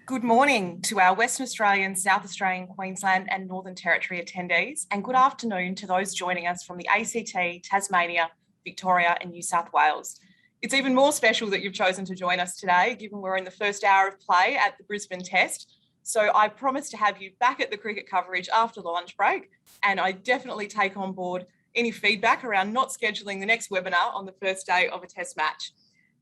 Good morning to our Western Australian, South Australian, Queensland and Northern Territory attendees, and good afternoon to those joining us from the ACT, Tasmania, Victoria and New South Wales. It's even more special that you've chosen to join us today, given we're in the first hour of play at the Brisbane Test. So I promise to have you back at the cricket coverage after the lunch break, and I definitely take on board any feedback around not scheduling the next webinar on the first day of a Test match.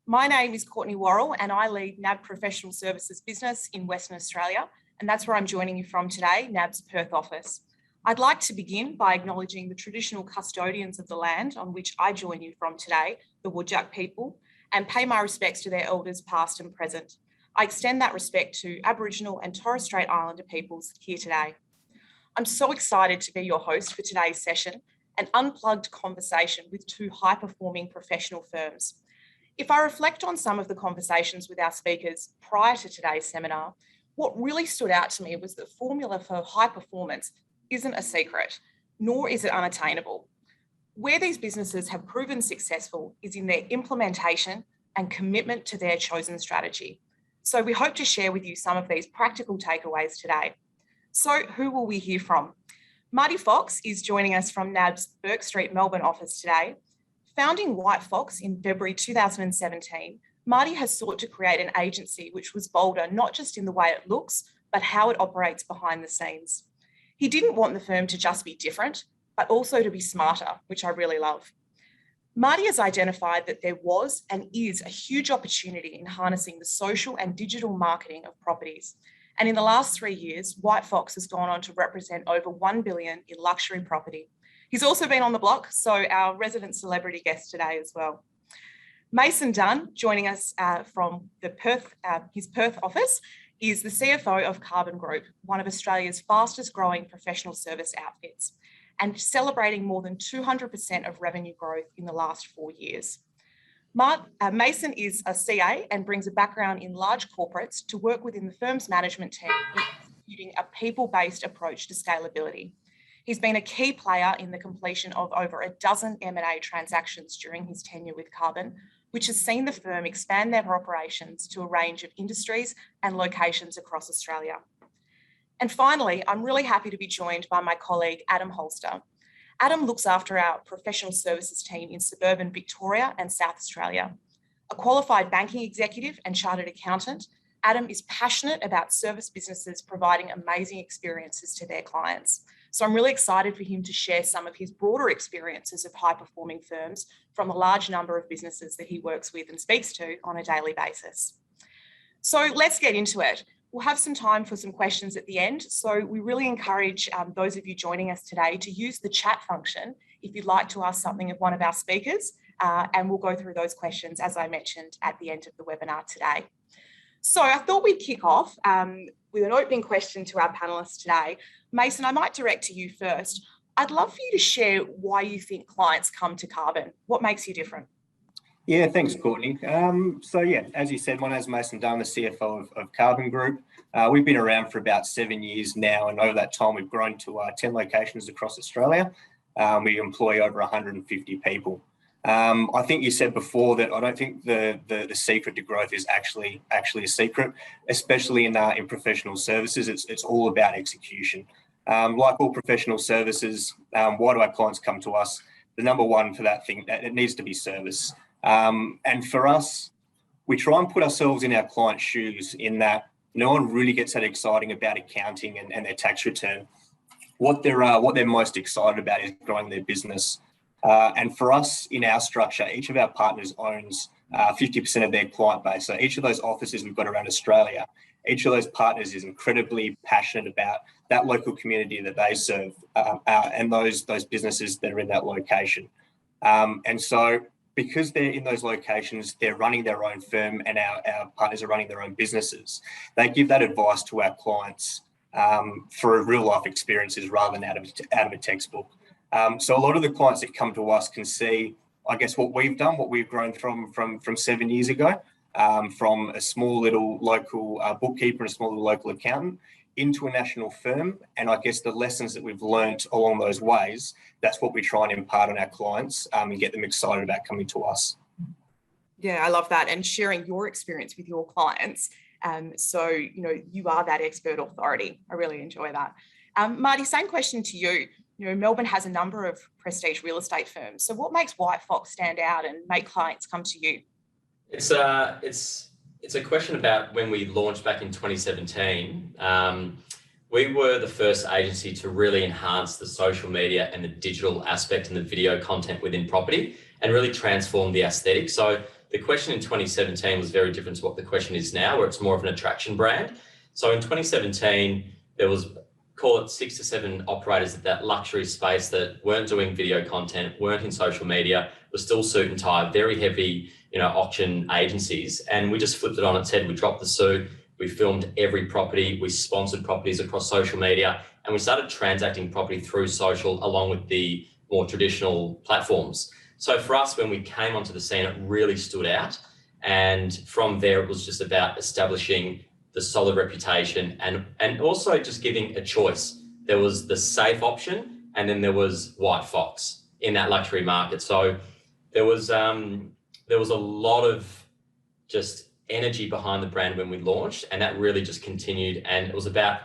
My name is Courtney Worrell and I lead NAB Professional Services Business in Western Australia, and that's where I'm joining you from today, NAB's Perth office. I'd like to begin by acknowledging the traditional custodians of the land on which I join you from today, the Whadjuk people, and pay my respects to their elders past and present. I extend that respect to Aboriginal and Torres Strait Islander peoples here today. I'm so excited to be your host for today's session, an unplugged conversation with two high-performing professional firms. If I reflect on some of the conversations with our speakers prior to today's seminar, what really stood out to me was that formula for high performance isn't a secret, nor is it unattainable. Where these businesses have proven successful is in their implementation and commitment to their chosen strategy. So we hope to share with you some of these practical takeaways today. So who will we hear from? Marty Fox is joining us from NAB's Bourke Street, Melbourne office today. Founding White Fox in February 2017, Marty has sought to create an agency which was bolder not just in the way it looks, but how it operates behind the scenes. He didn't want the firm to just be different, but also to be smarter, which I really love. Marty has identified that there was and is a huge opportunity in harnessing the social and digital marketing of properties. And in the last 3 years, White Fox has gone on to represent over $1 billion in luxury property. He's also been on the block, so our resident celebrity guest today as well. Mason Dunn, joining us from the his Perth office, is the CFO of Carbon Group, one of Australia's fastest growing professional service outfits, and celebrating more than 200% of revenue growth in the last 4 years. Mason is a CA and brings a background in large corporates to work within the firm's management team in executing a people-based approach to scalability. He's been a key player in the completion of over a dozen M&A transactions during his tenure with Carbon, which has seen the firm expand their operations to a range of industries and locations across Australia. And finally, I'm really happy to be joined by my colleague, Adam Holster. Adam looks after our professional services team in suburban Victoria and South Australia. A qualified banking executive and chartered accountant, Adam is passionate about service businesses providing amazing experiences to their clients. So I'm really excited for him to share some of his broader experiences of high-performing firms from a large number of businesses that he works with and speaks to on a daily basis. So let's get into it. We'll have some time for some questions at the end. So we really encourage those of you joining us today to use the chat function if you'd like to ask something of one of our speakers, and we'll go through those questions, as I mentioned, at the end of the webinar today. So I thought we'd kick off with an opening question to our panelists today. Mason, I might direct to you first. I'd love for you to share why you think clients come to Carbon. What makes you different? Yeah, thanks, Courtney. As you said, my name is Mason Dunn, the CFO of Carbon Group. We've been around for about 7 years now, and over that time, we've grown to 10 locations across Australia. We employ over 150 people. I think you said before that I don't think the secret to growth is actually a secret, especially in professional services. It's all about execution. Like all professional services, why do our clients come to us? The number one for that thing, that it needs to be service. And for us, we try and put ourselves in our client's shoes in that no one really gets that exciting about accounting and their tax return. What they're most excited about is growing their business. And for us, in our structure, each of our partners owns 50% of their client base. So each of those offices we've got around Australia, each of those partners is incredibly passionate about that local community that they serve and those businesses that are in that location. And so because they're in those locations, they're running their own firm and our partners are running their own businesses. They give that advice to our clients for real life experiences rather than out of a textbook. So a lot of the clients that come to us can see, I guess, what we've done, what we've grown from 7 years ago, from a small little local bookkeeper and a small little local accountant into a national firm. And I guess the lessons that we've learned along those ways, that's what we try and impart on our clients and get them excited about coming to us. Yeah, I love that. And sharing your experience with your clients So, you are that expert authority. I really enjoy that. Marty, same question to you. Melbourne has a number of prestige real estate firms. So what makes White Fox stand out and make clients come to you? It's a question about when we launched back in 2017. We were the first agency to really enhance the social media and the digital aspect and the video content within property and really transform the aesthetic. So the question in 2017 was very different to what the question is now, where it's more of an attraction brand. So in 2017, there was, call it 6 to 7 operators at that luxury space that weren't doing video content, weren't in social media, were still suit and tie, very heavy, auction agencies. And we just flipped it on its head. We dropped the suit. We filmed every property. We sponsored properties across social media, and we started transacting property through social along with the more traditional platforms. So for us, when we came onto the scene, it really stood out. And from there, it was just about establishing the solid reputation and also just giving a choice. There was the safe option, and then there was White Fox in that luxury market. So there was a lot of just energy behind the brand when we launched, and that really just continued. And it was about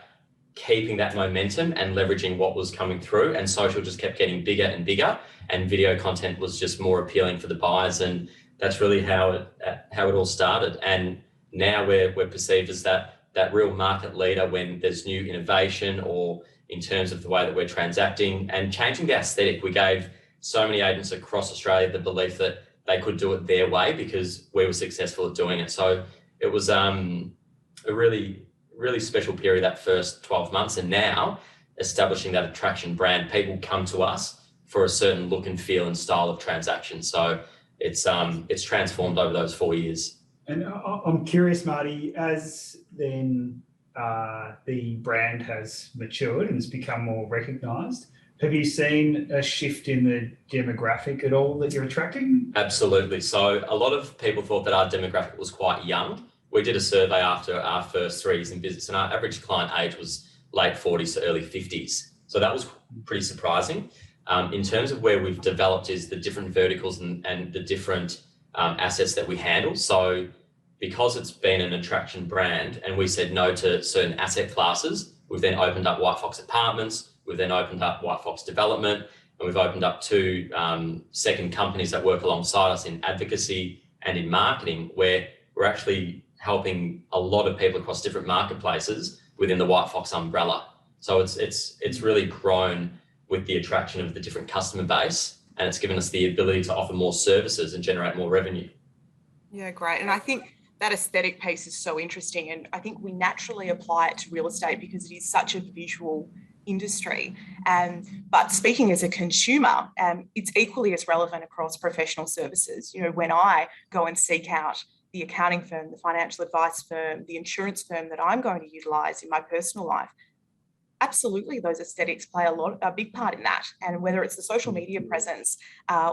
keeping that momentum and leveraging what was coming through, and social just kept getting bigger and bigger, and video content was just more appealing for the buyers. And that's really how it all started. And now we're perceived as that real market leader when there's new innovation or in terms of the way that we're transacting and changing the aesthetic. We gave so many agents across Australia the belief that they could do it their way because we were successful at doing it. So it was a really, really special period, that first 12 months. And now establishing that attraction brand, people come to us for a certain look and feel and style of transaction. So it's transformed over those 4 years. And I'm curious, Marty, as then the brand has matured and has become more recognised, have you seen a shift in the demographic at all that you're attracting? Absolutely. So a lot of people thought that our demographic was quite young. We did a survey after our first 3 years in business, and our average client age was late 40s to early 50s. So that was pretty surprising. In terms of where we've developed is the different verticals and the different assets that we handle. So because it's been an attraction brand and we said no to certain asset classes, we've then opened up White Fox Apartments. We've then opened up White Fox Development, and we've opened up 2 second companies that work alongside us in advocacy and in marketing, where we're actually helping a lot of people across different marketplaces within the White Fox umbrella. So it's really grown with the attraction of the different customer base, and it's given us the ability to offer more services and generate more revenue. Yeah, great. And I think that aesthetic piece is so interesting, and I think we naturally apply it to real estate because it is such a visual industry. But speaking as a consumer, it's equally as relevant across professional services. When I go and seek out the accounting firm, the financial advice firm, the insurance firm that I'm going to utilize in my personal life, absolutely those aesthetics play a big part in that. And whether it's the social media presence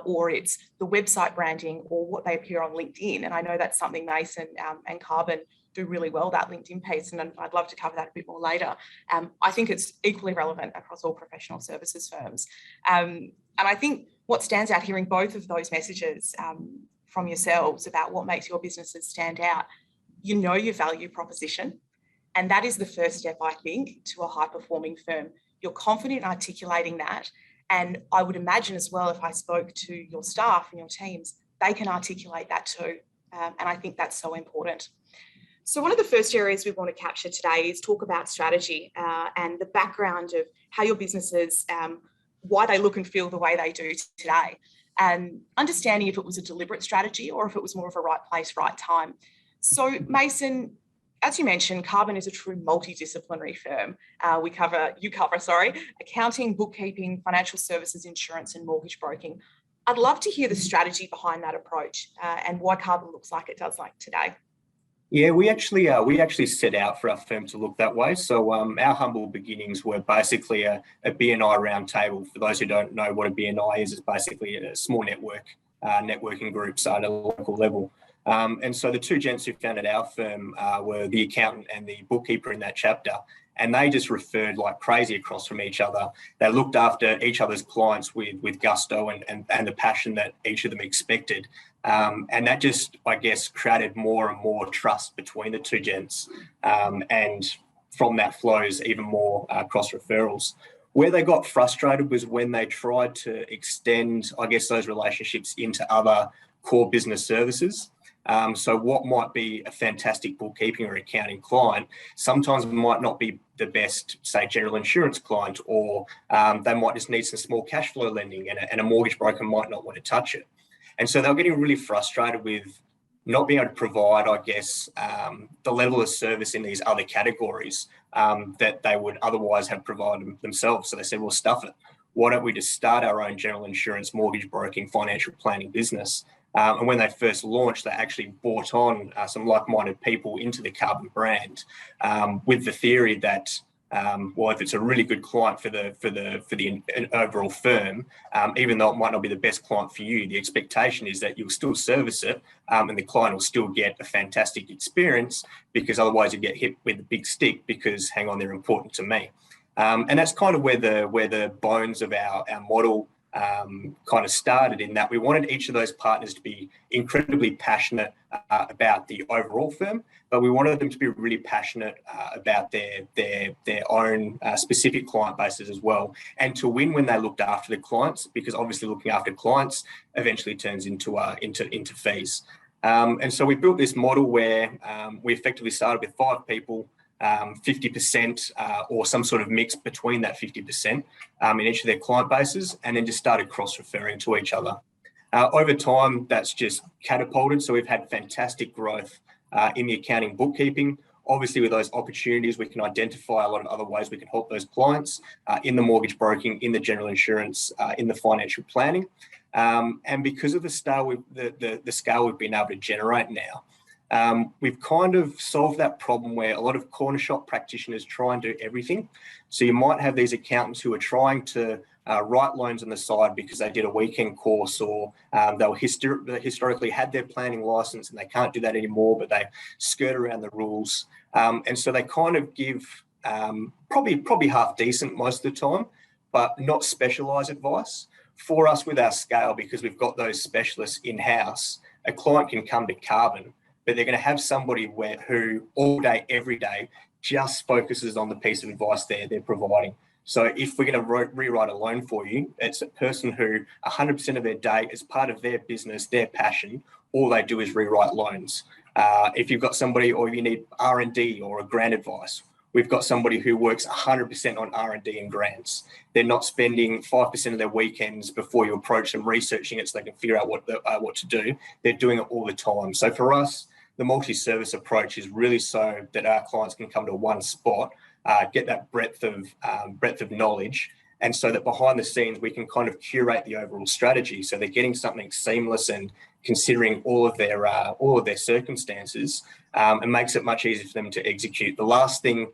or it's the website branding or what they appear on LinkedIn, and I know that's something Mason and Carbon do really well, that LinkedIn piece, and I'd love to cover that a bit more later. I think it's equally relevant across all professional services firms. And I think what stands out hearing both of those messages from yourselves about what makes your businesses stand out, your value proposition. And that is the first step, I think, to a high-performing firm. You're confident in articulating that. And I would imagine as well, if I spoke to your staff and your teams, they can articulate that too. And I think that's so important. So one of the first areas we want to capture today is talk about strategy and the background of how your businesses, why they look and feel the way they do today, and understanding if it was a deliberate strategy or if it was more of a right place, right time. So Mason, as you mentioned, Carbon is a true multidisciplinary firm. You cover accounting, bookkeeping, financial services, insurance, and mortgage broking. I'd love to hear the strategy behind that approach and why Carbon looks like it does like today. Yeah, we actually set out for our firm to look that way. So our humble beginnings were basically a BNI roundtable. For those who don't know what a BNI is, it's basically a small networking group at a local level. And so the two gents who founded our firm were the accountant and the bookkeeper in that chapter. And they just referred like crazy across from each other. They looked after each other's clients with gusto and the passion that each of them expected. And that just, I guess, created more and more trust between the two gents. And from that flows even more cross referrals. Where they got frustrated was when they tried to extend, I guess, those relationships into other core business services. So what might be a fantastic bookkeeping or accounting client sometimes might not be the best, say, general insurance client, or they might just need some small cash flow lending, and a mortgage broker might not want to touch it. And so they were getting really frustrated with not being able to provide, I guess, the level of service in these other categories that they would otherwise have provided themselves. So they said, well, stuff it. Why don't we just start our own general insurance, mortgage broking, financial planning business? And when they first launched, they actually brought on some like-minded people into the Carbon brand with the theory that, well, if it's a really good client for the overall firm, even though it might not be the best client for you, the expectation is that you'll still service it and the client will still get a fantastic experience, because otherwise you get hit with a big stick because, hang on, they're important to me. And that's kind of where the bones of our model kind of started, in that we wanted each of those partners to be incredibly passionate about the overall firm, but we wanted them to be really passionate about their own specific client bases as well, and to win when they looked after the clients, because obviously looking after clients eventually turns into fees. And so we built this model where we effectively started with 5 people, 50% or some sort of mix between that 50% in each of their client bases, and then just started cross-referring to each other. Over time, that's just catapulted. So we've had fantastic growth in the accounting bookkeeping. Obviously, with those opportunities, we can identify a lot of other ways we can help those clients in the mortgage broking, in the general insurance, in the financial planning. And because of the scale the scale we've been able to generate now, we've kind of solved that problem where a lot of corner shop practitioners try and do everything. So you might have these accountants who are trying to write loans on the side because they did a weekend course, or they historically had their planning license and they can't do that anymore, but they skirt around the rules. And so they kind of give probably half decent most of the time, but not specialised advice. For us, with our scale, because we've got those specialists in-house, a client can come to Carbon, but they're going to have somebody who all day, every day, just focuses on the piece of advice they're providing. So if we're going to rewrite a loan for you, it's a person who 100% of their day, as part of their business, their passion, all they do is rewrite loans. If you've got somebody, or you need R&D or a grant advice, we've got somebody who works 100% on R&D and grants. They're not spending 5% of their weekends before you approach them researching it so they can figure out what to do. They're doing it all the time. So for us, the multi-service approach is really so that our clients can come to one spot, get that breadth of knowledge, and so that behind the scenes we can kind of curate the overall strategy, so they're getting something seamless and considering all of their circumstances, and makes it much easier for them to execute. The last thing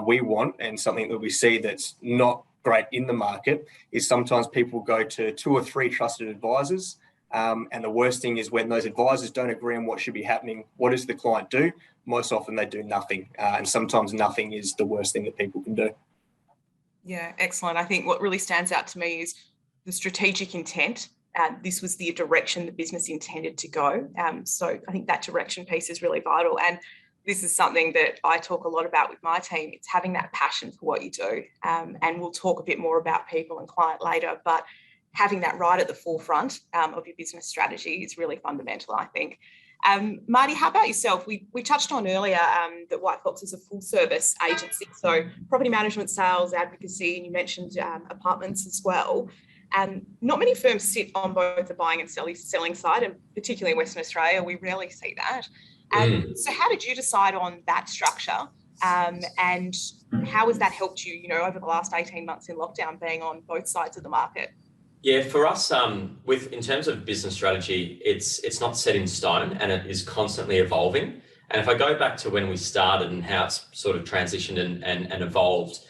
we want, and something that we see that's not great in the market, is sometimes people go to 2 or 3 trusted advisors. And the worst thing is when those advisors don't agree on what should be happening, what does the client do? Most often they do nothing. And sometimes nothing is the worst thing that people can do. Yeah, excellent. I think what really stands out to me is the strategic intent. This was the direction the business intended to go. So I think that direction piece is really vital. And this is something that I talk a lot about with my team. It's having that passion for what you do. And we'll talk a bit more about people and client later, but having that right at the forefront of your business strategy is really fundamental, I think. Marty, how about yourself? We touched on earlier that White Fox is a full service agency, so property management, sales, advocacy, and you mentioned apartments as well. Not many firms sit on both the buying and selling side, and particularly in Western Australia, we rarely see that. So how did you decide on that structure? And how has that helped you, over the last 18 months in lockdown, being on both sides of the market? Yeah, for us, in terms of business strategy, it's not set in stone and it is constantly evolving. And if I go back to when we started and how it's sort of transitioned and evolved,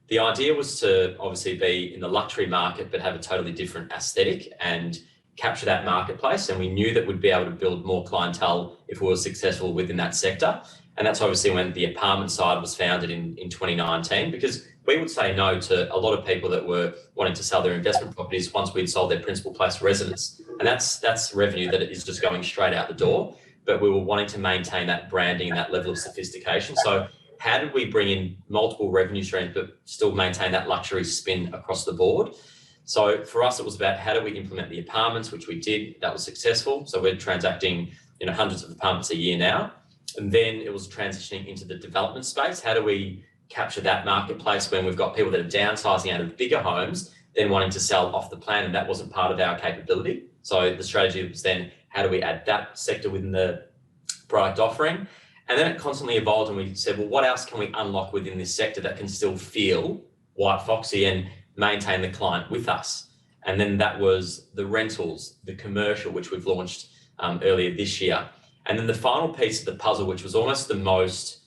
the idea was to obviously be in the luxury market, but have a totally different aesthetic and capture that marketplace, and we knew that we'd be able to build more clientele if we were successful within that sector. And that's obviously when the apartment side was founded in 2019, because we would say no to a lot of people that were wanting to sell their investment properties once we'd sold their principal place of residence. And that's revenue that is just going straight out the door. But we were wanting to maintain that branding and that level of sophistication. So how did we bring in multiple revenue streams but still maintain that luxury spin across the board? So for us, it was about how do we implement the apartments, which we did. That was successful. So we're transacting hundreds of apartments a year now. And then it was transitioning into the development space. How do we capture that marketplace when we've got people that are downsizing out of bigger homes, then wanting to sell off the plan, and that wasn't part of our capability. So the strategy was then, how do we add that sector within the product offering? And then it constantly evolved, and we said, well, what else can we unlock within this sector that can still feel White Foxy and maintain the client with us? And then that was the rentals, the commercial, which we've launched earlier this year. And then the final piece of the puzzle, which was almost the most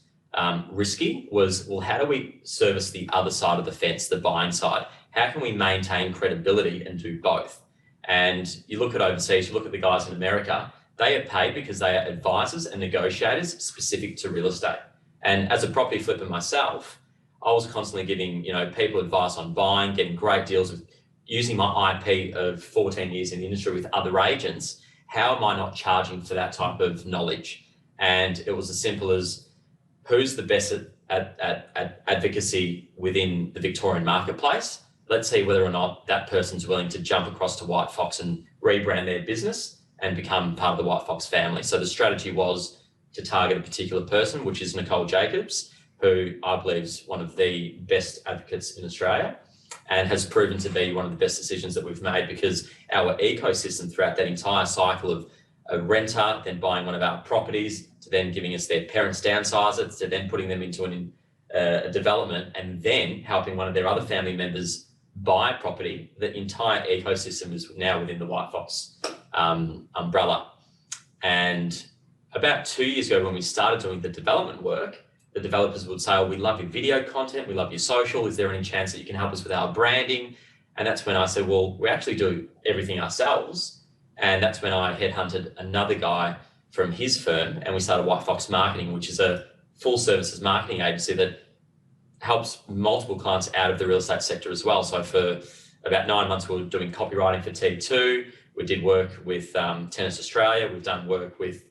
risky, was, well, how do we service the other side of the fence, the buying side? How can we maintain credibility and do both? And you look at overseas, you look at the guys in America, they are paid because they are advisors and negotiators specific to real estate. And as a property flipper myself, I was constantly giving people advice on buying, getting great deals, with using my IP of 14 years in the industry with other agents. How am I not charging for that type of knowledge? And it was as simple as, who's the best at advocacy within the Victorian marketplace? Let's see whether or not that person's willing to jump across to White Fox and rebrand their business and become part of the White Fox family. So the strategy was to target a particular person, which is Nicole Jacobs, who I believe is one of the best advocates in Australia, and has proven to be one of the best decisions that we've made, because our ecosystem throughout that entire cycle of a renter, then buying one of our properties, to then giving us their parents' downsizer, to then putting them into a development, and then helping one of their other family members buy property, the entire ecosystem is now within the White Fox umbrella. And about 2 years ago, when we started doing the development work, the developers would say, oh, we love your video content, we love your social, is there any chance that you can help us with our branding? And that's when I said, well, we actually do everything ourselves. And that's when I headhunted another guy from his firm, and we started White Fox Marketing, which is a full services marketing agency that helps multiple clients out of the real estate sector as well. So for about 9 months, we were doing copywriting for T2. We did work with Tennis Australia. We've done work with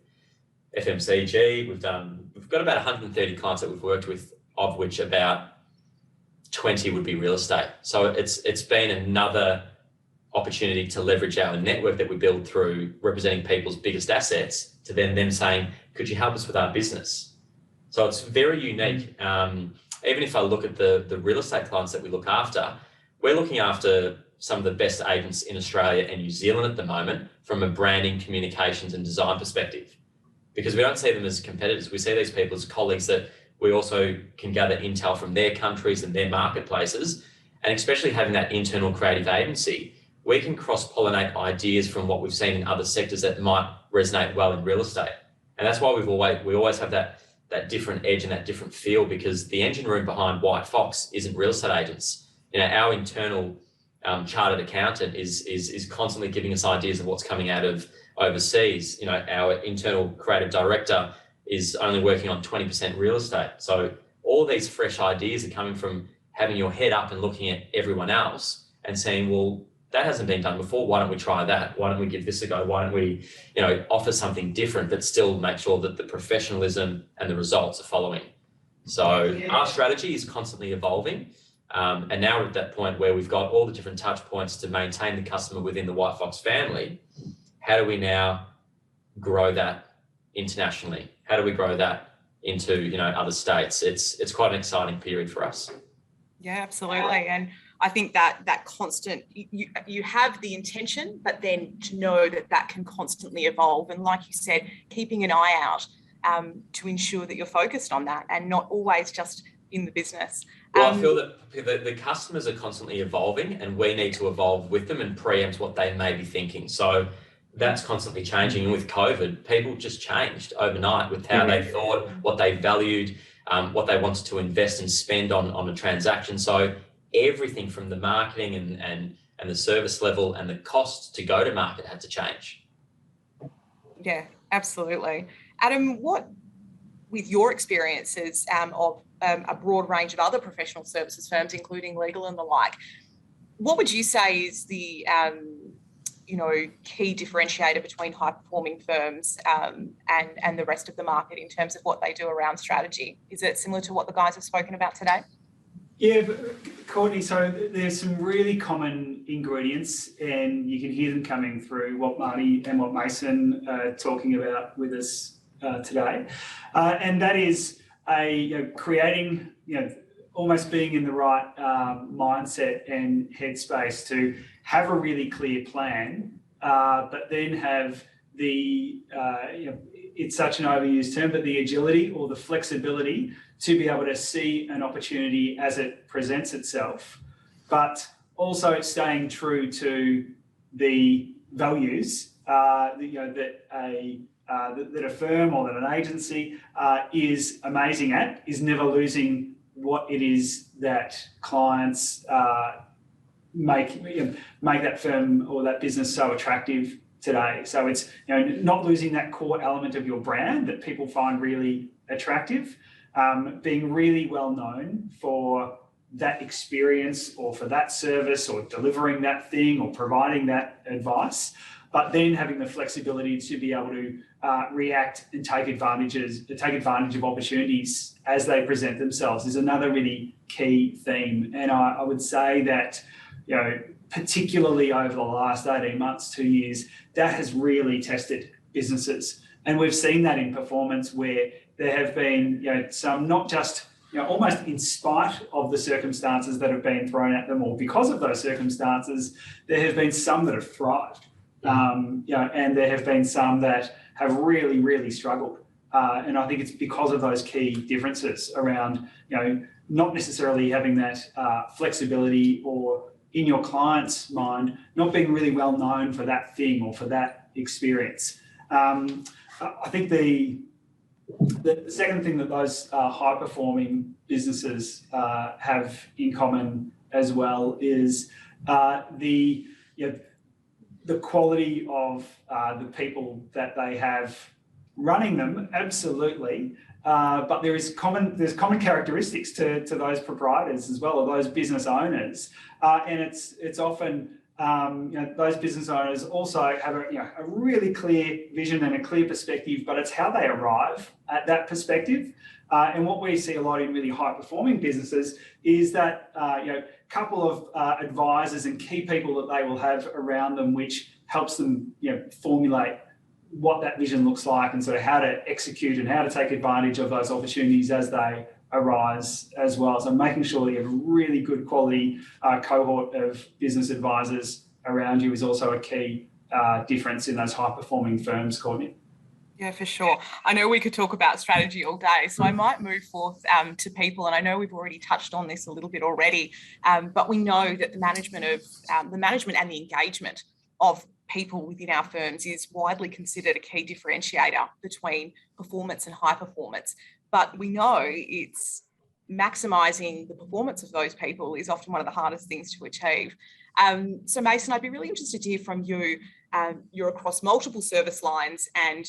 FMCG. We've got about 130 clients that we've worked with, of which about 20 would be real estate. So it's been another opportunity to leverage our network that we build through representing people's biggest assets, to then them saying, could you help us with our business? So it's very unique. Even if I look at the real estate clients that we look after, we're looking after some of the best agents in Australia and New Zealand at the moment from a branding, communications and design perspective, because we don't see them as competitors. We see these people as colleagues that we also can gather intel from their countries and their marketplaces. And especially having that internal creative agency, we can cross-pollinate ideas from what we've seen in other sectors that might resonate well in real estate. And that's why we always have that different edge and that different feel, because the engine room behind White Fox isn't real estate agents. Our internal chartered accountant is constantly giving us ideas of what's coming out of overseas. Our internal creative director is only working on 20% real estate. So all these fresh ideas are coming from having your head up and looking at everyone else and saying, well, that hasn't been done before. Why don't we try that? Why don't we give this a go? Why don't we, offer something different, but still make sure that the professionalism and the results are following? So our strategy is constantly evolving. And now we're at that point where we've got all the different touch points to maintain the customer within the White Fox family. How do we now grow that internationally? How do we grow that into, other states? It's quite an exciting period for us. Yeah, absolutely. And I think that constant, you have the intention, but then to know that can constantly evolve. And like you said, keeping an eye out to ensure that you're focused on that and not always just in the business. Well, I feel that the customers are constantly evolving, and we need to evolve with them and preempt what they may be thinking. So that's constantly changing. And with COVID, people just changed overnight with how they thought, what they valued, what they wanted to invest and spend on a transaction. So everything from the marketing and and the service level and the cost to go to market had to change. Yeah, absolutely. Adam, what, with your experiences of a broad range of other professional services firms, including legal and the like, what would you say is the key differentiator between high-performing firms and the rest of the market in terms of what they do around strategy? Is it similar to what the guys have spoken about today? Yeah, Courtney, so there's some really common ingredients, and you can hear them coming through what Marty and what Mason are talking about with us today. And that is creating, almost being in the right mindset and headspace to have a really clear plan, but then have the, it's such an overused term, but the agility or the flexibility to be able to see an opportunity as it presents itself, but also staying true to the values that a firm or that an agency is amazing at, is never losing what it is that clients make that firm or that business so attractive today. So it's not losing that core element of your brand that people find really attractive, being really well known for that experience or for that service or delivering that thing or providing that advice, but then having the flexibility to be able to react and take advantage of opportunities as they present themselves is another really key theme. And I would say that, particularly over the last 18 months, 2 years, that has really tested businesses. And we've seen that in performance where there have been, some not just, almost in spite of the circumstances that have been thrown at them or because of those circumstances, there have been some that have thrived. And there have been some that have really, really struggled. And I think it's because of those key differences around, not necessarily having that flexibility or in your client's mind, not being really well known for that thing or for that experience. I think the second thing that those high-performing businesses have in common as well is the quality of the people that they have running them, absolutely. But there's common characteristics to those proprietors as well, or those business owners, and it's often those business owners also have a really clear vision and a clear perspective, but it's how they arrive at that perspective. And what we see a lot in really high-performing businesses is that couple of advisors and key people that they will have around them, which helps them formulate what that vision looks like and sort of how to execute and how to take advantage of those opportunities as they arise as well. So making sure that you have a really good quality cohort of business advisors around you is also a key difference in those high-performing firms, Courtney. Yeah, for sure. I know we could talk about strategy all day, so I might move forth to people. And I know we've already touched on this a little bit already, but we know that the management and the engagement of people within our firms is widely considered a key differentiator between performance and high performance. But we know it's maximising the performance of those people is often one of the hardest things to achieve. So Mason, I'd be really interested to hear from you. You're across multiple service lines and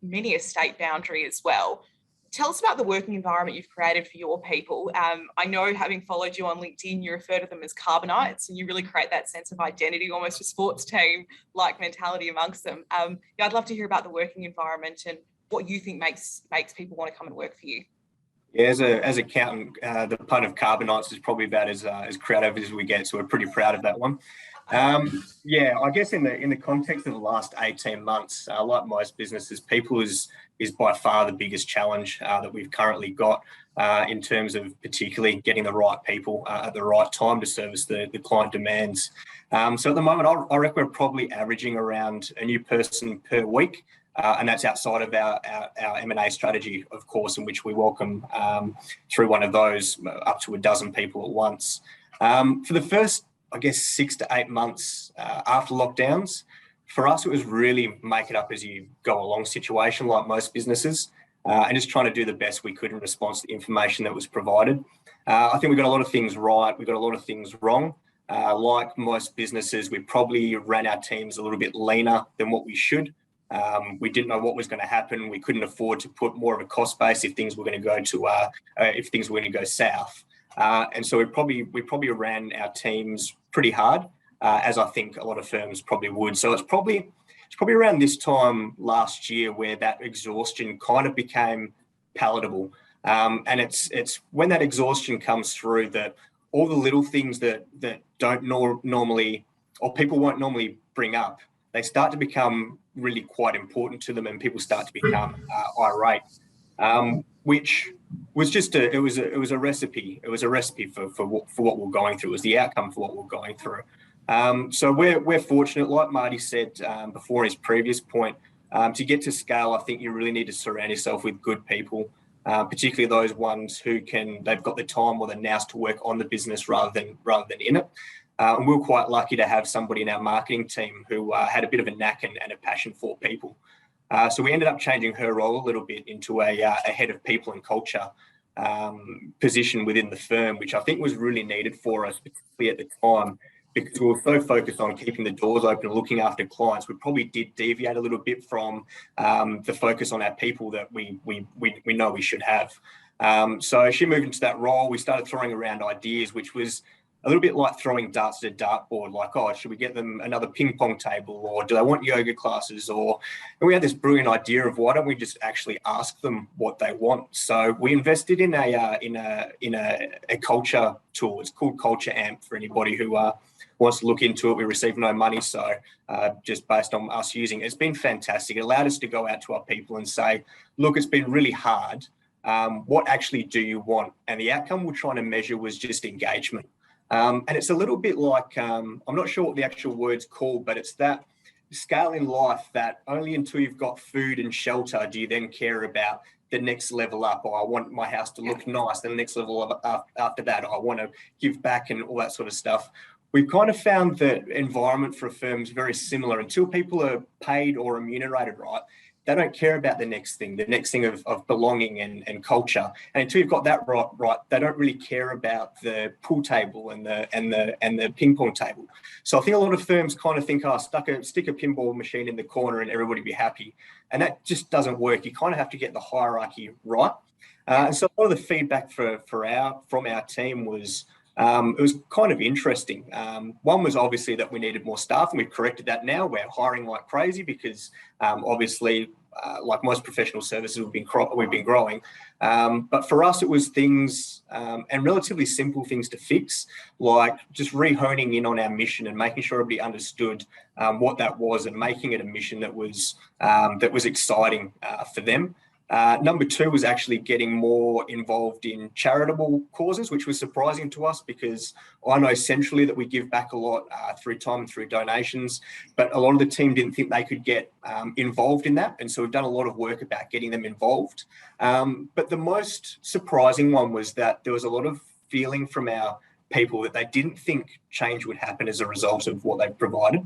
many a state boundary as well. Tell us about the working environment you've created for your people. I know, having followed you on LinkedIn, you refer to them as Carbonites, and you really create that sense of identity, almost a sports team-like mentality amongst them. I'd love to hear about the working environment and what you think makes people want to come and work for you. Yeah, as an accountant, the pun of Carbonites is probably about as creative as we get, so we're pretty proud of that one. I guess in the context of the last 18 months, like most businesses, people is by far the biggest challenge that we've currently got in terms of particularly getting the right people at the right time to service the client demands. So at the moment, I reckon we're probably averaging around a new person per week. And that's outside of our M&A strategy, of course, in which we welcome through one of those up to a dozen people at once. For the first, 6 to 8 months after lockdowns, for us, it was really make it up as you go along situation like most businesses and just trying to do the best we could in response to the information that was provided. I think we got a lot of things right. We got a lot of things wrong. Like most businesses, we probably ran our teams a little bit leaner than what we should. We didn't know what was going to happen. We couldn't afford to put more of a cost base if things were going to go south. And so we probably ran our teams pretty hard, as I think a lot of firms probably would. So it's probably around this time last year where that exhaustion kind of became palatable. And it's when that exhaustion comes through that all the little things that don't normally, or people won't normally bring up, they start to become really quite important to them, and people start to become irate, which was just a recipe. It was a recipe for what we're going through. It was the outcome for what we're going through. So we're fortunate, like Marty said before his previous point, to get to scale. I think you really need to surround yourself with good people, particularly those ones they've got the time or the nous to work on the business rather than in it. And we were quite lucky to have somebody in our marketing team who had a bit of a knack and a passion for people. So we ended up changing her role a little bit into a head of people and culture position within the firm, which I think was really needed for us, particularly at the time, because we were so focused on keeping the doors open and looking after clients. We probably did deviate a little bit from the focus on our people that we know we should have. So she moved into that role. We started throwing around ideas, which was a little bit like throwing darts at a dartboard, like, oh, should we get them another ping pong table, or do they want yoga classes? And we had this brilliant idea of why don't we just actually ask them what they want? So we invested in a culture tool. It's called Culture Amp for anybody who wants to look into it. We receive no money, so just based on us using it, it's been fantastic. It allowed us to go out to our people and say, look, it's been really hard. What actually do you want? And the outcome we're trying to measure was just engagement. And it's a little bit like, I'm not sure what the actual word's called, but it's that scale in life that only until you've got food and shelter do you then care about the next level up. Or I want my house to look nice. Then the next level after that, I want to give back and all that sort of stuff. We've kind of found that environment for a firm is very similar. Until people are paid or remunerated right, they don't care about the next thing of belonging and culture. And until you've got that right, they don't really care about the pool table and the ping pong table. So I think a lot of firms kind of think, stick a pinball machine in the corner and everybody be happy. And that just doesn't work. You kind of have to get the hierarchy right. And so a lot of the feedback from our team was, it was kind of interesting. One was obviously that we needed more staff, and we've corrected that now. We're hiring like crazy because obviously, like most professional services, we've been growing. But for us, it was things and relatively simple things to fix, like just re-honing in on our mission and making sure everybody understood what that was, and making it a mission that was exciting for them. Number two was actually getting more involved in charitable causes, which was surprising to us because I know centrally that we give back a lot through time and through donations, but a lot of the team didn't think they could get involved in that. And so we've done a lot of work about getting them involved. But the most surprising one was that there was a lot of feeling from our people that they didn't think change would happen as a result of what they've provided.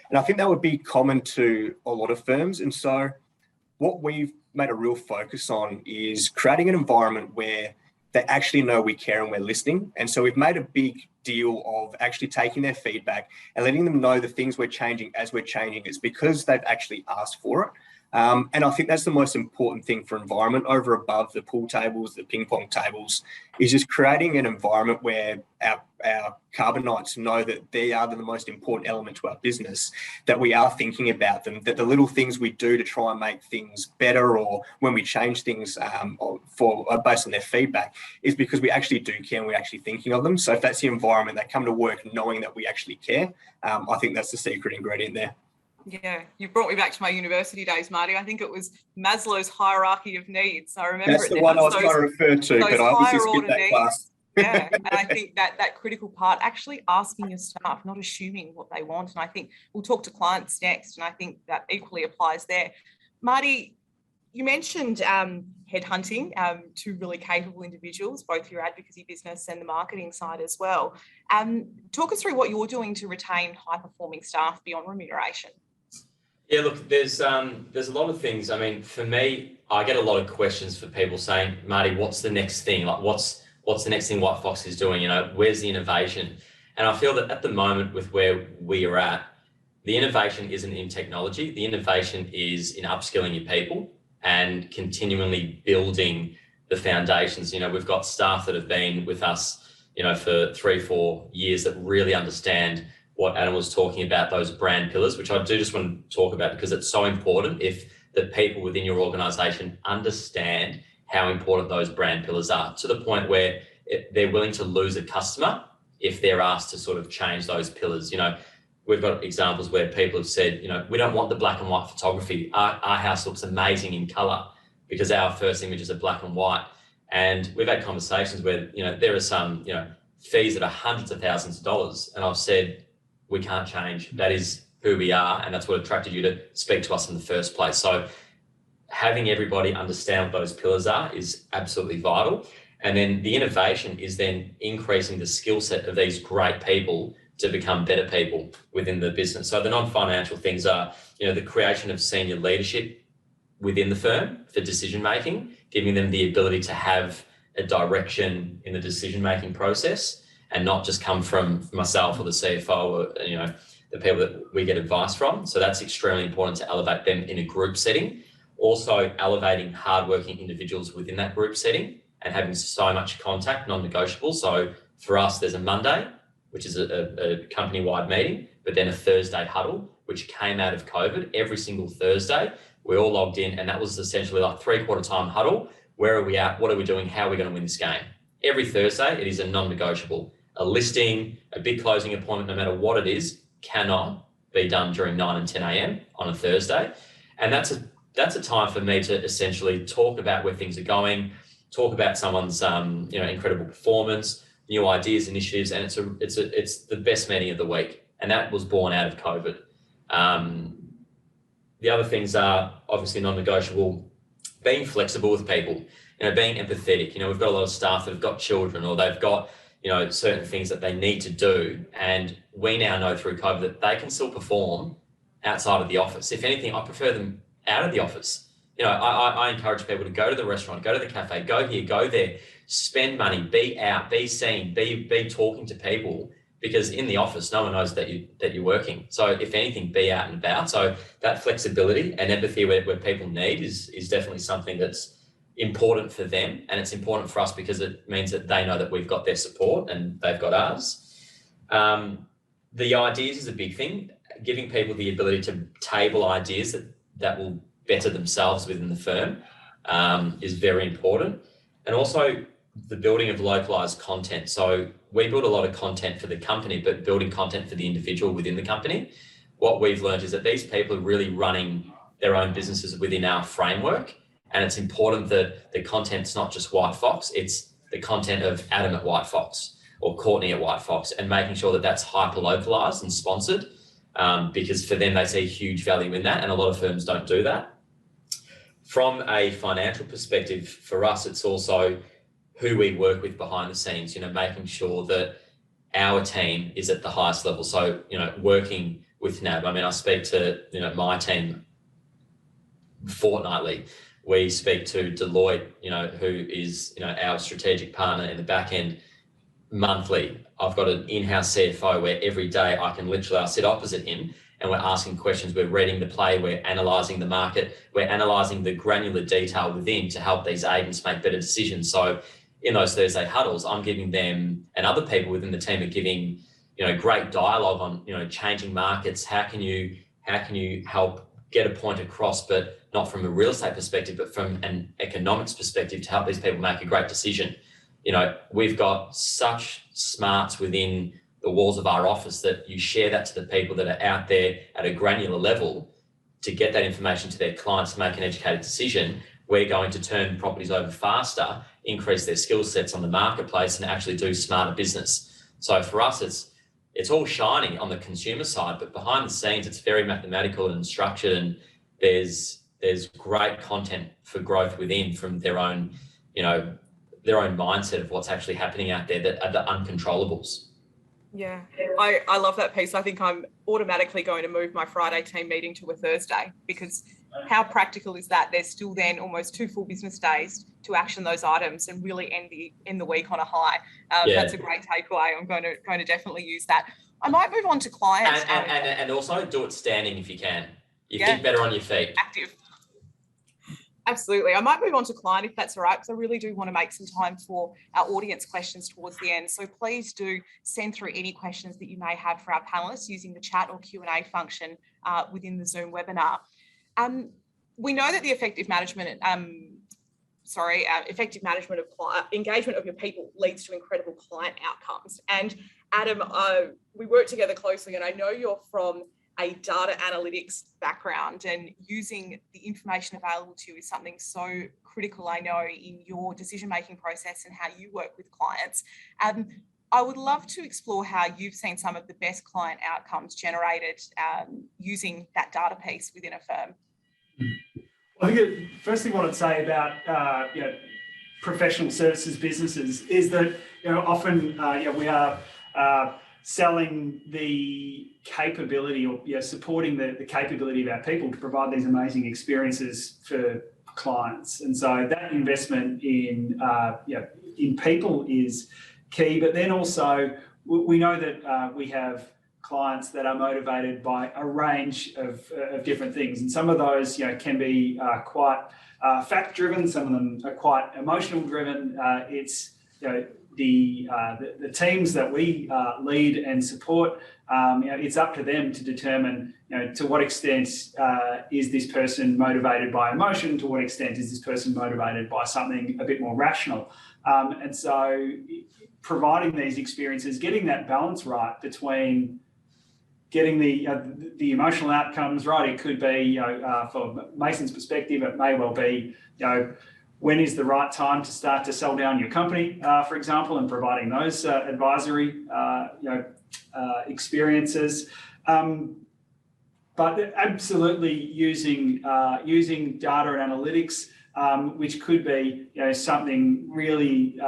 And I think that would be common to a lot of firms. And so what we've made a real focus on is creating an environment where they actually know we care and we're listening. And so we've made a big deal of actually taking their feedback and letting them know the things we're changing as we're changing. It's because they've actually asked for it. And I think that's the most important thing for environment, over above the pool tables, the ping pong tables, is just creating an environment where our Carbonites know that they are the most important element to our business, that we are thinking about them, that the little things we do to try and make things better, or when we change things based on their feedback, is because we actually do care and we're actually thinking of them. So if that's the environment, they come to work knowing that we actually care. I think that's the secret ingredient there. Yeah, you brought me back to my university days, Marty. I think it was Maslow's hierarchy of needs. I remember that's the one I was trying to refer to, but I obviously skipped that class. Yeah, and I think that critical part, actually asking your staff, not assuming what they want. And I think we'll talk to clients next, and I think that equally applies there. Marty, you mentioned headhunting to really capable individuals, both your advocacy business and the marketing side as well. Talk us through what you're doing to retain high-performing staff beyond remuneration. Yeah, look, there's a lot of things. I mean, for me, I get a lot of questions for people saying, Marty, what's the next thing? Like, what's the next thing White Fox is doing? You know, where's the innovation? And I feel that at the moment with where we are at, the innovation isn't in technology. The innovation is in upskilling your people and continually building the foundations. You know, we've got staff that have been with us, you know, for 3-4 years that really understand what Adam was talking about, those brand pillars, which I do just want to talk about because it's so important. If the people within your organization understand how important those brand pillars are, to the point where they're willing to lose a customer if they're asked to sort of change those pillars. You know, we've got examples where people have said, you know, we don't want the black and white photography. Our house looks amazing in color because our first images are black and white. And we've had conversations where, you know, there are some, you know, fees that are hundreds of thousands of dollars. And I've said, we can't change. That is who we are. And that's what attracted you to speak to us in the first place. So having everybody understand what those pillars are is absolutely vital. And then the innovation is then increasing the skill set of these great people to become better people within the business. So the non-financial things are, you know, the creation of senior leadership within the firm for decision-making, giving them the ability to have a direction in the decision-making process and not just come from myself or the CFO or, you know, the people that we get advice from. So that's extremely important to elevate them in a group setting. Also elevating hardworking individuals within that group setting and having so much contact, non-negotiable. So for us, there's a Monday, which is a company-wide meeting, but then a Thursday huddle, which came out of COVID. Every single Thursday, we all logged in, and that was essentially like 3/4 time huddle. Where are we at? What are we doing? How are we going to win this game? Every Thursday, it is a non-negotiable. A listing, a big closing appointment, no matter what it is, cannot be done during 9 and 10 a.m. on a Thursday. And that's a time for me to essentially talk about where things are going, talk about someone's you know, incredible performance, new ideas, initiatives, and it's the best meeting of the week. And that was born out of COVID. The other things are obviously non-negotiable, being flexible with people, you know, being empathetic. You know, we've got a lot of staff that have got children or they've got, you know, certain things that they need to do. And we now know through COVID that they can still perform outside of the office. If anything, I prefer them out of the office. You know, I encourage people to go to the restaurant, go to the cafe, go here, go there, spend money, be out, be seen, be talking to people, because in the office, no one knows that you're working. So if anything, be out and about. So that flexibility and empathy where people need is definitely something that's important for them. And it's important for us because it means that they know that we've got their support and they've got ours. The ideas is a big thing. Giving people the ability to table ideas that will better themselves within the firm is very important. And also the building of localized content. So we build a lot of content for the company, but building content for the individual within the company. What we've learned is that these people are really running their own businesses within our framework. And it's important that the content's not just White Fox, it's the content of Adam at White Fox or Courtney at White Fox, and making sure that that's hyper localized and sponsored, because for them, they see huge value in that. And a lot of firms don't do that. From a financial perspective, for us, it's also who we work with behind the scenes, you know, making sure that our team is at the highest level. So, you know, working with NAB, I mean, I speak to, you know, my team fortnightly. We speak to Deloitte, you know, who is, you know, our strategic partner in the back end, monthly. I've got an in-house CFO where every day I sit opposite him and we're asking questions. We're reading the play. We're analysing the market. We're analysing the granular detail within to help these agents make better decisions. So in those Thursday huddles, I'm giving them, and other people within the team are giving, you know, great dialogue on, you know, changing markets. How can you help get a point across, but not from a real estate perspective, but from an economics perspective to help these people make a great decision. You know, we've got such smarts within the walls of our office that you share that to the people that are out there at a granular level to get that information to their clients to make an educated decision. We're going to turn properties over faster, increase their skill sets on the marketplace, and actually do smarter business. So for us, it's all shiny on the consumer side, but behind the scenes, it's very mathematical and structured, and there's great content for growth within from their own, you know, their own mindset of what's actually happening out there that are the uncontrollables. Yeah, I love that piece. I think I'm automatically going to move my Friday team meeting to a Thursday because how practical is that? There's still then almost 2 full business days to action those items and really end the week on a high. That's a great takeaway. I'm going to definitely use that. I might move on to clients. And also do it standing if you can. You think better on your feet. Active. Absolutely. I might move on to client if that's all right, because I really do want to make some time for our audience questions towards the end. So please do send through any questions that you may have for our panelists using the chat or Q&A function within the Zoom webinar. We know that the effective management of engagement of your people leads to incredible client outcomes. And Adam, we work together closely, and I know you're from a data analytics background, and using the information available to you is something so critical, I know, in your decision-making process and how you work with clients. I would love to explore how you've seen some of the best client outcomes generated using that data piece within a firm. I think the first thing I want to say about professional services businesses is that often we are selling the capability or supporting the capability of our people to provide these amazing experiences for clients, and so that investment in people is key. But then also we know that we have clients that are motivated by a range of different things, and some of those can be quite fact driven, some of them are quite emotional driven. It's the teams that we lead and support, it's up to them to determine to what extent is this person motivated by emotion, to what extent is this person motivated by something a bit more rational. And so providing these experiences, getting that balance right between getting the emotional outcomes right. It could be, for Mason's perspective, it may well be, when is the right time to start to sell down your company, for example, and providing those advisory, experiences. But absolutely using data and analytics, which could be something really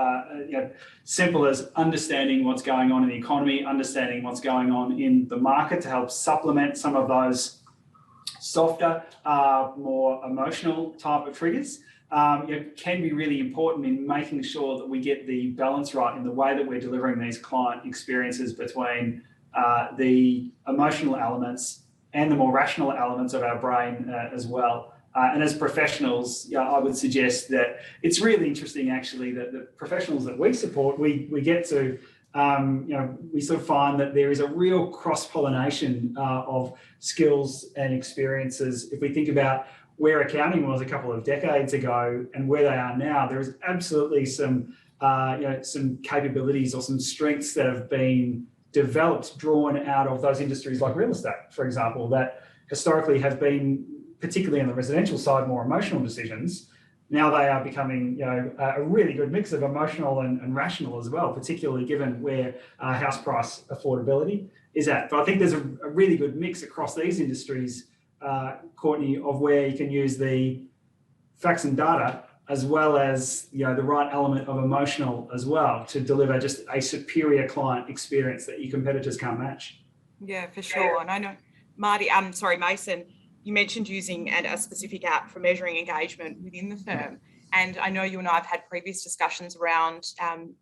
simple as understanding what's going on in the economy, understanding what's going on in the market to help supplement some of those softer, more emotional type of triggers. Can be really important in making sure that we get the balance right in the way that we're delivering these client experiences between the emotional elements and the more rational elements of our brain as well. And as professionals, I would suggest that it's really interesting, actually, that the professionals that we support, we get to, we sort of find that there is a real cross-pollination of skills and experiences. If we think about where accounting was a couple of decades ago and where they are now, there is absolutely some capabilities or some strengths that have been developed, drawn out of those industries like real estate, for example, that historically have been, particularly on the residential side, more emotional decisions. Now they are becoming a really good mix of emotional and rational as well, particularly given where house price affordability is at. But I think there's a really good mix across these industries, Courtney, of where you can use the facts and data as well as the right element of emotional as well to deliver just a superior client experience that your competitors can't match. Yeah, for sure. And I know, Mason, you mentioned using a specific app for measuring engagement within the firm. And I know you and I have had previous discussions around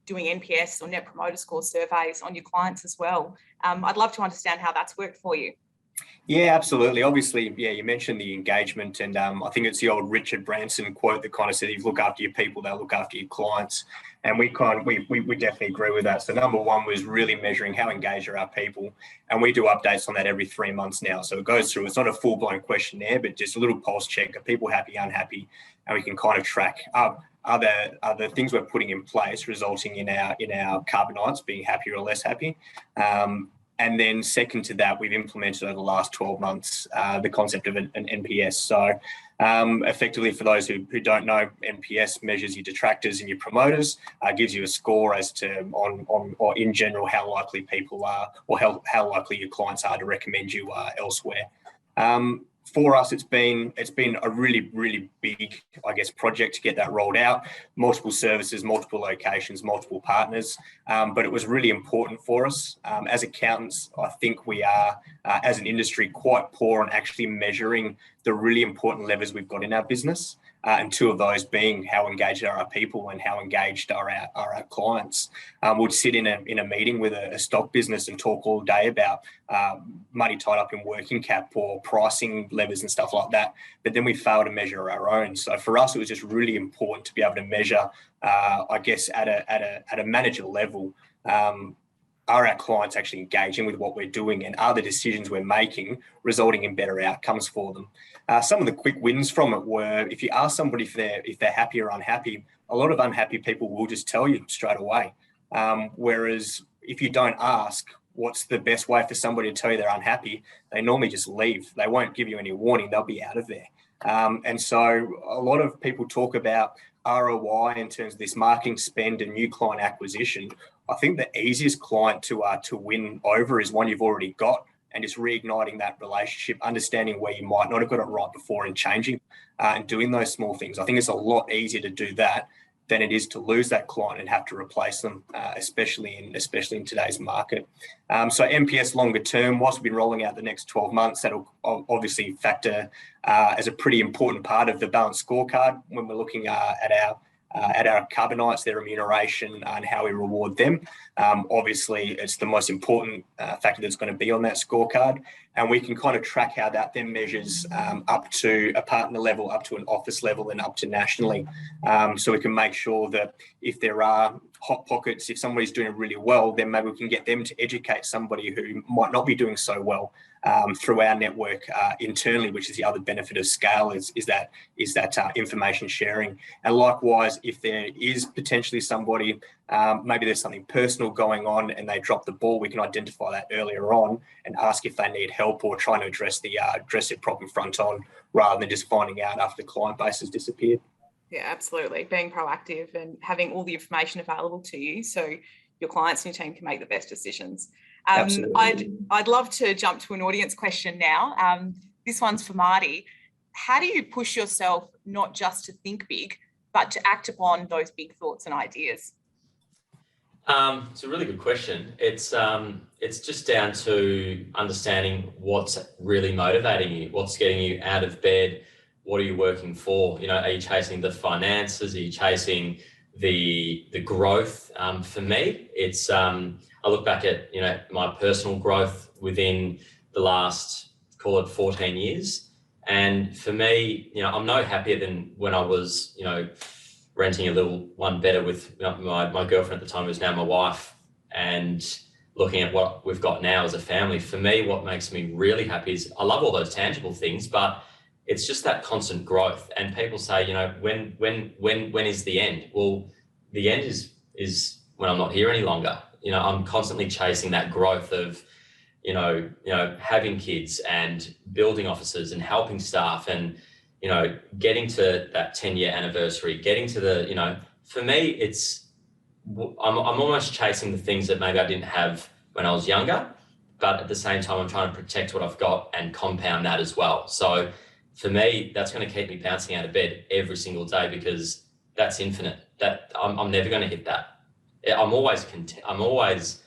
doing NPS or Net Promoter Score surveys on your clients as well. I'd love to understand how that's worked for you. Yeah, absolutely. Obviously, you mentioned the engagement, and I think it's the old Richard Branson quote that kind of said, if you look after your people, they'll look after your clients. And we definitely agree with that. So number one was really measuring how engaged are our people. And we do updates on that every 3 months now. So it goes through, it's not a full-blown questionnaire, but just a little pulse check. Are people happy, unhappy? And we can kind of track other things we're putting in place resulting in our carbonites being happier or less happy. And then second to that, we've implemented over the last 12 months the concept of an NPS. So effectively, for those who don't know, NPS measures your detractors and your promoters, gives you a score as to or in general how likely people are or how likely your clients are to recommend you elsewhere. for us, it's been a really, really big, I guess, project to get that rolled out. Multiple services, multiple locations, multiple partners, but it was really important for us. As accountants, I think we are, as an industry, quite poor on actually measuring the really important levers we've got in our business. And two of those being how engaged are our people and how engaged are our clients. We'd sit in a meeting with a stock business and talk all day about money tied up in working cap or pricing levers and stuff like that. But then we fail to measure our own. So for us, it was just really important to be able to measure, I guess, at a manager level. Are our clients actually engaging with what we're doing, and are the decisions we're making resulting in better outcomes for them? Some of the quick wins from it were, if you ask somebody if they're happy or unhappy, a lot of unhappy people will just tell you straight away. Whereas if you don't ask what's the best way for somebody to tell you they're unhappy, they normally just leave. They won't give you any warning. They'll be out of there. And so a lot of people talk about ROI in terms of this marketing spend and new client acquisition. I think the easiest client to win over is one you've already got, and just reigniting that relationship, understanding where you might not have got it right before and changing and doing those small things. I think it's a lot easier to do that than it is to lose that client and have to replace them, especially in today's market. So NPS longer term, whilst we've been rolling out the next 12 months, that'll obviously factor as a pretty important part of the balanced scorecard when we're looking at our Carbonites, their remuneration and how we reward them. Obviously, it's the most important factor that's going to be on that scorecard. And we can kind of track how that then measures up to a partner level, up to an office level, and up to nationally. So we can make sure that if there are hot pockets, if somebody's doing really well, then maybe we can get them to educate somebody who might not be doing so well through our network internally, which is the other benefit of scale, is that information sharing. And likewise, if there is potentially somebody, maybe there's something personal going on and they drop the ball, we can identify that earlier on and ask if they need help or trying to address their problem front on, rather than just finding out after the client base has disappeared. Yeah, absolutely. Being proactive and having all the information available to you so your clients and your team can make the best decisions. I'd love to jump to an audience question now. This one's for Marty. How do you push yourself not just to think big, but to act upon those big thoughts and ideas? It's a really good question. It's just down to understanding what's really motivating you, what's getting you out of bed, what are you working for? Are you chasing the finances? Are you chasing the growth? For me, it's I look back at my personal growth within the last, call it 14 years, and for me, I'm no happier than when I was renting a little one better with my girlfriend at the time, who's now my wife, and looking at what we've got now as a family. For me, what makes me really happy is I love all those tangible things, but it's just that constant growth. And people say, when is the end? Well, the end is when I'm not here any longer. I'm constantly chasing that growth of, having kids and building offices and helping staff and, getting to that 10-year anniversary, getting to for me, I'm almost chasing the things that maybe I didn't have when I was younger, but at the same time, I'm trying to protect what I've got and compound that as well. So for me, that's going to keep me bouncing out of bed every single day, because that's infinite. That I'm never going to hit that. I'm always content. I'm always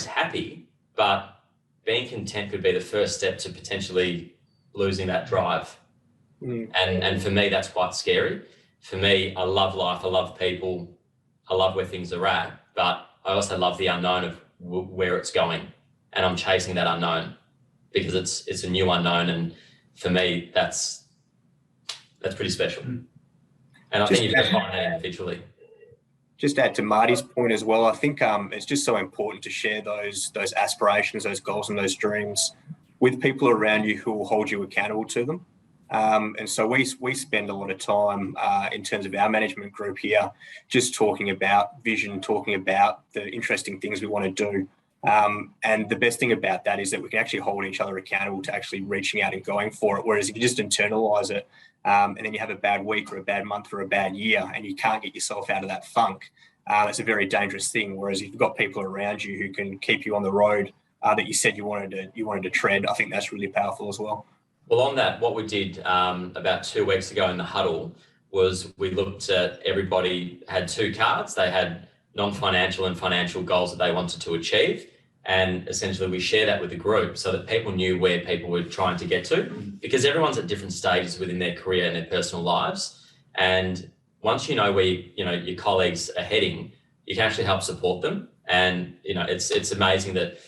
happy, but being content could be the first step to potentially losing that drive. And for me, that's quite scary. For me, I love life. I love people. I love where things are at, but I also love the unknown of where it's going. And I'm chasing that unknown because it's a new unknown. And for me, that's pretty special. And I think you've got to find that individually. Just add to Marty's point as well. I think it's just so important to share those aspirations, those goals and those dreams with people around you who will hold you accountable to them. And so we spend a lot of time in terms of our management group here, just talking about vision, talking about the interesting things we want to do. And the best thing about that is that we can actually hold each other accountable to actually reaching out and going for it. Whereas if you just internalize it and then you have a bad week or a bad month or a bad year and you can't get yourself out of that funk, it's a very dangerous thing. Whereas if you've got people around you who can keep you on the road that you said you wanted to tread, I think that's really powerful as well. Well, on that, what we did about 2 weeks ago in the huddle was we looked at everybody had 2 cards. They had non-financial and financial goals that they wanted to achieve. And essentially we share that with the group so that people knew where people were trying to get to, because everyone's at different stages within their career and their personal lives. And once you know where your colleagues are heading, you can actually help support them. And it's amazing that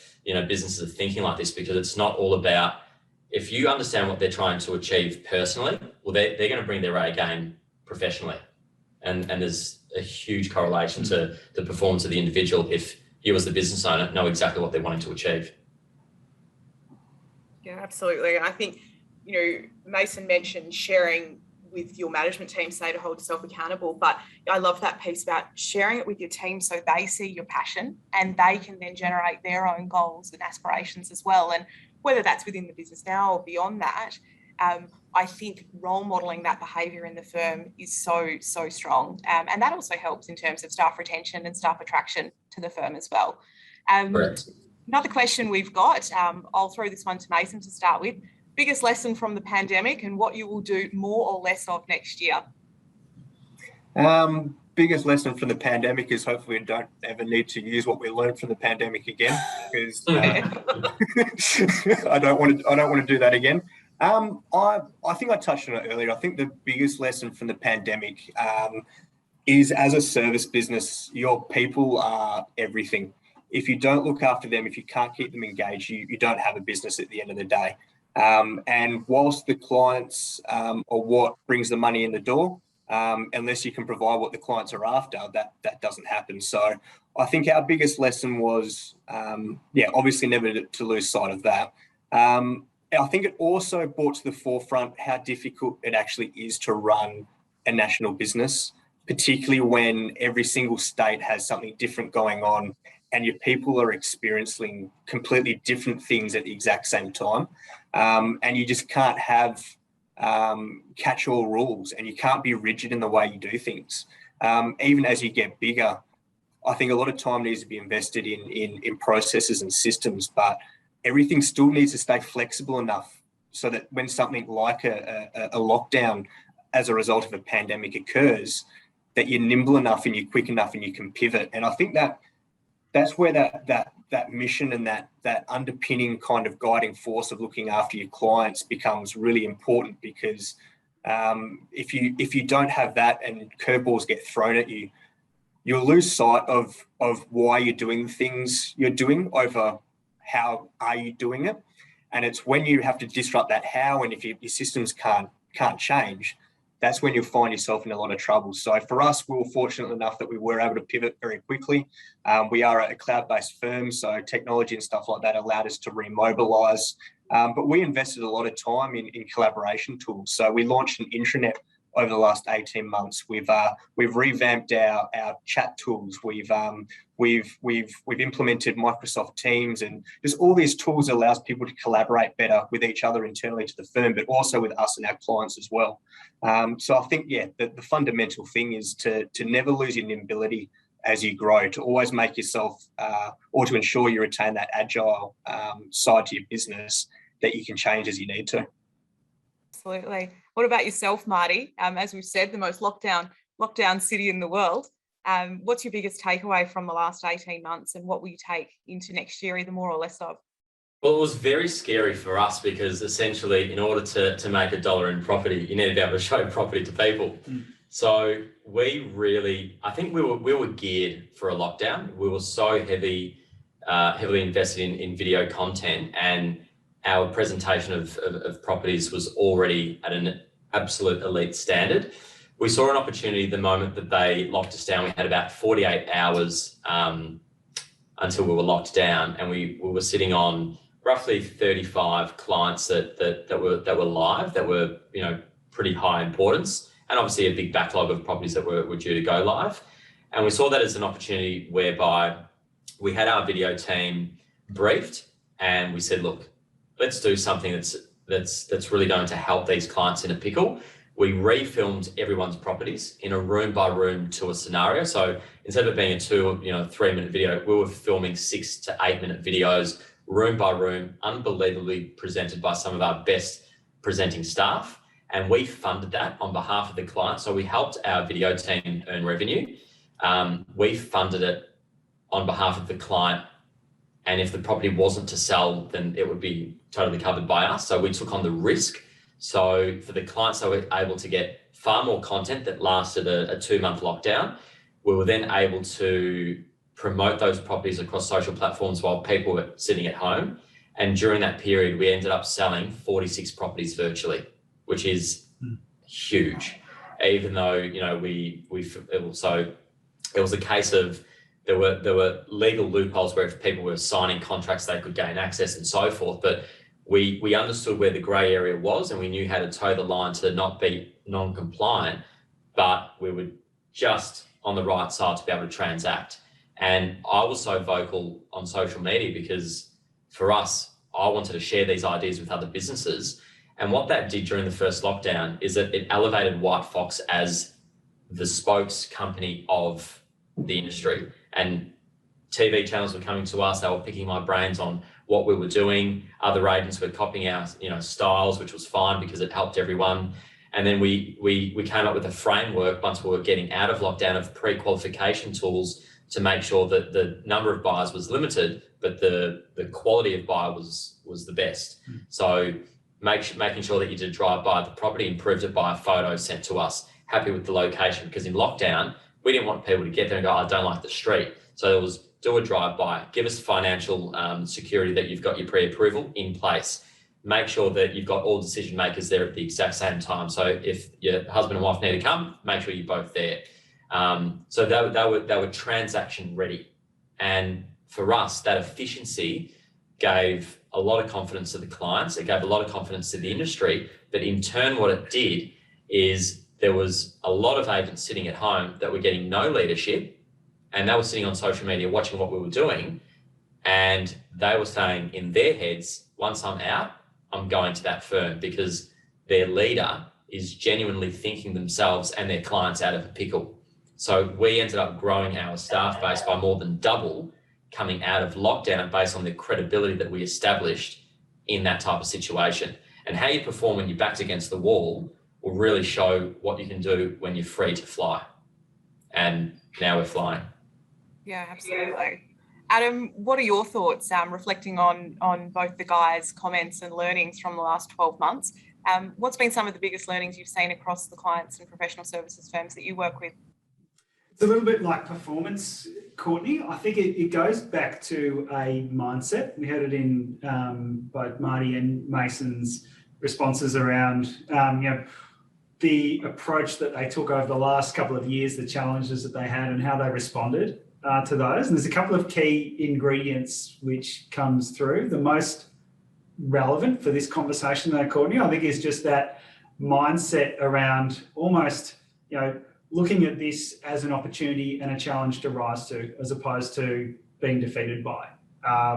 businesses are thinking like this, because it's not all about, if you understand what they're trying to achieve personally, well, they're going to bring their A game professionally. And there's a huge correlation to the performance of the individual if you as the business owner know exactly what they're wanting to achieve. Yeah, absolutely. I think, Mason mentioned sharing with your management team, say, to hold yourself accountable. But I love that piece about sharing it with your team so they see your passion and they can then generate their own goals and aspirations as well. And whether that's within the business now or beyond that, I think role modelling that behaviour in the firm is so strong. And that also helps in terms of staff retention and staff attraction to the firm as well. Correct. Another question we've got, I'll throw this one to Mason to start with. Biggest lesson from the pandemic and what you will do more or less of next year? Biggest lesson from the pandemic is hopefully we don't ever need to use what we learned from the pandemic again, because I don't want to do that again. I think I touched on it earlier. I think the biggest lesson from the pandemic is, as a service business, your people are everything. If you don't look after them, if you can't keep them engaged, you don't have a business at the end of the day. And whilst the clients are what brings the money in the door, unless you can provide what the clients are after, that doesn't happen. So I think our biggest lesson was, obviously never to lose sight of that. I think it also brought to the forefront how difficult it actually is to run a national business, particularly when every single state has something different going on and your people are experiencing completely different things at the exact same time. And you just can't have catch-all rules, and you can't be rigid in the way you do things. Even as you get bigger, I think a lot of time needs to be invested in processes and systems, but everything still needs to stay flexible enough so that when something like a lockdown as a result of a pandemic occurs, that you're nimble enough and you're quick enough and you can pivot. And I think that's where that mission and that underpinning kind of guiding force of looking after your clients becomes really important, because if you don't have that and curveballs get thrown at you, you'll lose sight of why you're doing the things you're doing over how are you doing it. And it's when you have to disrupt that how, and if your systems can't change, that's when you'll find yourself in a lot of trouble. So for us, we were fortunate enough that we were able to pivot very quickly. We are a cloud-based firm, so technology and stuff like that allowed us to remobilize. But we invested a lot of time in collaboration tools. So we launched an intranet over the last 18 months. We've revamped our chat tools. We've implemented Microsoft Teams, and just all these tools allows people to collaborate better with each other internally to the firm, but also with us and our clients as well. So I think, the fundamental thing is to never lose your nimbility as you grow, to always make yourself or to ensure you retain that agile side to your business that you can change as you need to. Absolutely. What about yourself, Marty? As we've said, the most lockdown city in the world. What's your biggest takeaway from the last 18 months, and what will you take into next year, either more or less of? Well, it was very scary for us, because essentially in order to make $1 in property, you need to be able to show property to people. So I think we were geared for a lockdown. We were so heavily invested in video content, and our presentation of properties was already at an absolute elite standard. We saw an opportunity the moment that they locked us down. We had about 48 hours until we were locked down, and we were sitting on roughly 35 clients that were live, that were pretty high importance, and obviously a big backlog of properties that were due to go live. And we saw that as an opportunity whereby we had our video team briefed, and we said, look, let's do something that's really going to help these clients in a pickle. We refilmed everyone's properties in a room by room tour scenario. So instead of it being a 3-minute video, we were filming 6 to 8 minute videos, room by room, unbelievably presented by some of our best presenting staff, and we funded that on behalf of the client. So we helped our video team earn revenue. We funded it on behalf of the client, and if the property wasn't to sell, then it would be totally covered by us. So we took on the risk. So for the clients, they were able to get far more content that lasted a 2-month lockdown. We were then able to promote those properties across social platforms while people were sitting at home. And during that period, we ended up selling 46 properties virtually, which is huge. Even though, you know, it was a case of there were legal loopholes where if people were signing contracts, they could gain access and so forth. But we understood where the grey area was, and we knew how to toe the line to not be non-compliant, but we were just on the right side to be able to transact. And I was so vocal on social media because for us, I wanted to share these ideas with other businesses. And what that did during the first lockdown is that it elevated White Fox as the spokes company of the industry. And TV channels were coming to us, they were picking my brains on what we were doing. Other agents were copying our, styles, which was fine because it helped everyone. And then we came up with a framework once we were getting out of lockdown of pre-qualification tools to make sure that the number of buyers was limited, but the quality of buyer was the best. So making sure that you did drive by the property, improved it by a photo sent to us, happy with the location, because in lockdown, we didn't want people to get there and go, I don't like the street. So it was do a drive-by, give us financial security that you've got your pre-approval in place. Make sure that you've got all decision makers there at the exact same time. So if your husband and wife need to come, make sure you're both there. So they were transaction ready. And for us, that efficiency gave a lot of confidence to the clients. It gave a lot of confidence to the industry. But in turn, what it did is there was a lot of agents sitting at home that were getting no leadership, and they were sitting on social media watching what we were doing. And they were saying in their heads, once I'm out, I'm going to that firm, because their leader is genuinely thinking themselves and their clients out of a pickle. So we ended up growing our staff base by more than double coming out of lockdown based on the credibility that we established in that type of situation. And how you perform when you're backed against the wall will really show what you can do when you're free to fly. And now we're flying. Yeah, absolutely. Adam, what are your thoughts reflecting on both the guys' comments and learnings from the last 12 months? What's been some of the biggest learnings you've seen across the clients and professional services firms that you work with? It's a little bit like performance, Courtney. I think it goes back to a mindset. We heard it in both Marty and Mason's responses around the approach that they took over the last couple of years, the challenges that they had and how they responded to those. And there's a couple of key ingredients which comes through. The most relevant for this conversation though, Courtney, I think is just that mindset around almost, looking at this as an opportunity and a challenge to rise to, as opposed to being defeated by,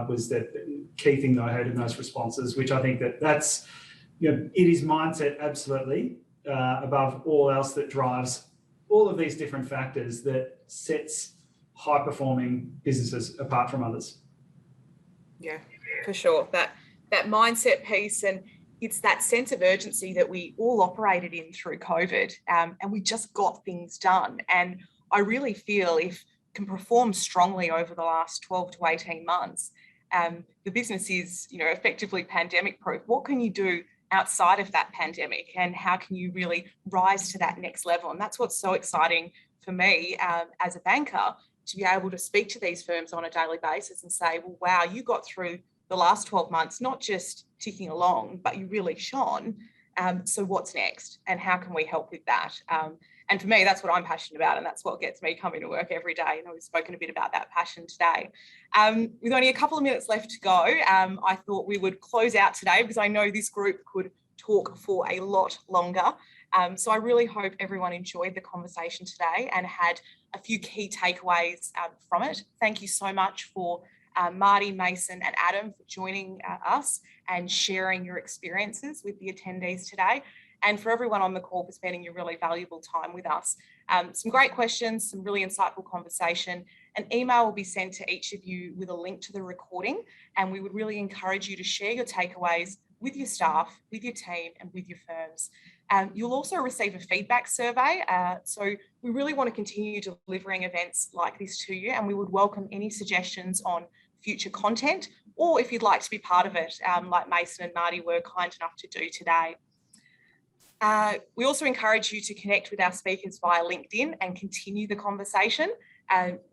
was the key thing that I heard in those responses, which I think that's, it is mindset absolutely above all else that drives all of these different factors that sets high-performing businesses apart from others. Yeah, for sure. That mindset piece, and it's that sense of urgency that we all operated in through COVID, and we just got things done. And I really feel if can perform strongly over the last 12 to 18 months, the business is, effectively pandemic proof. What can you do outside of that pandemic, and how can you really rise to that next level? And that's what's so exciting for me as a banker, to be able to speak to these firms on a daily basis and say, well, wow, you got through the last 12 months, not just ticking along, but you really shone. So what's next, and how can we help with that? And for me, that's what I'm passionate about, and that's what gets me coming to work every day. And we've spoken a bit about that passion today. With only a couple of minutes left to go, I thought we would close out today, because I know this group could talk for a lot longer. So I really hope everyone enjoyed the conversation today and had a few key takeaways from it. Thank you so much for Marty, Mason and Adam for joining us and sharing your experiences with the attendees today, and for everyone on the call for spending your really valuable time with us. Some great questions, some really insightful conversation. An email will be sent to each of you with a link to the recording, and we would really encourage you to share your takeaways with your staff, with your team, and with your firms. You'll also receive a feedback survey. So we really want to continue delivering events like this to you, and we would welcome any suggestions on future content, or if you'd like to be part of it, like Mason and Marty were kind enough to do today. We also encourage you to connect with our speakers via LinkedIn and continue the conversation.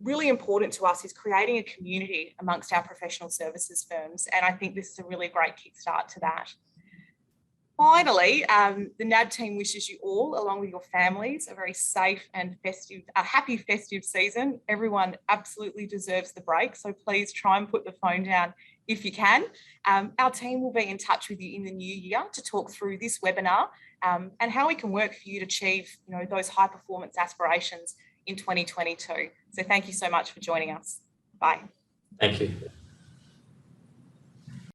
Really important to us is creating a community amongst our professional services firms, and I think this is a really great kickstart to that. Finally, the NAB team wishes you all, along with your families, a very safe and happy festive season. Everyone absolutely deserves the break, so please try and put the phone down if you can. Our team will be in touch with you in the new year to talk through this webinar and how we can work for you to achieve, those high performance aspirations in 2022. So thank you so much for joining us. Bye. Thank you.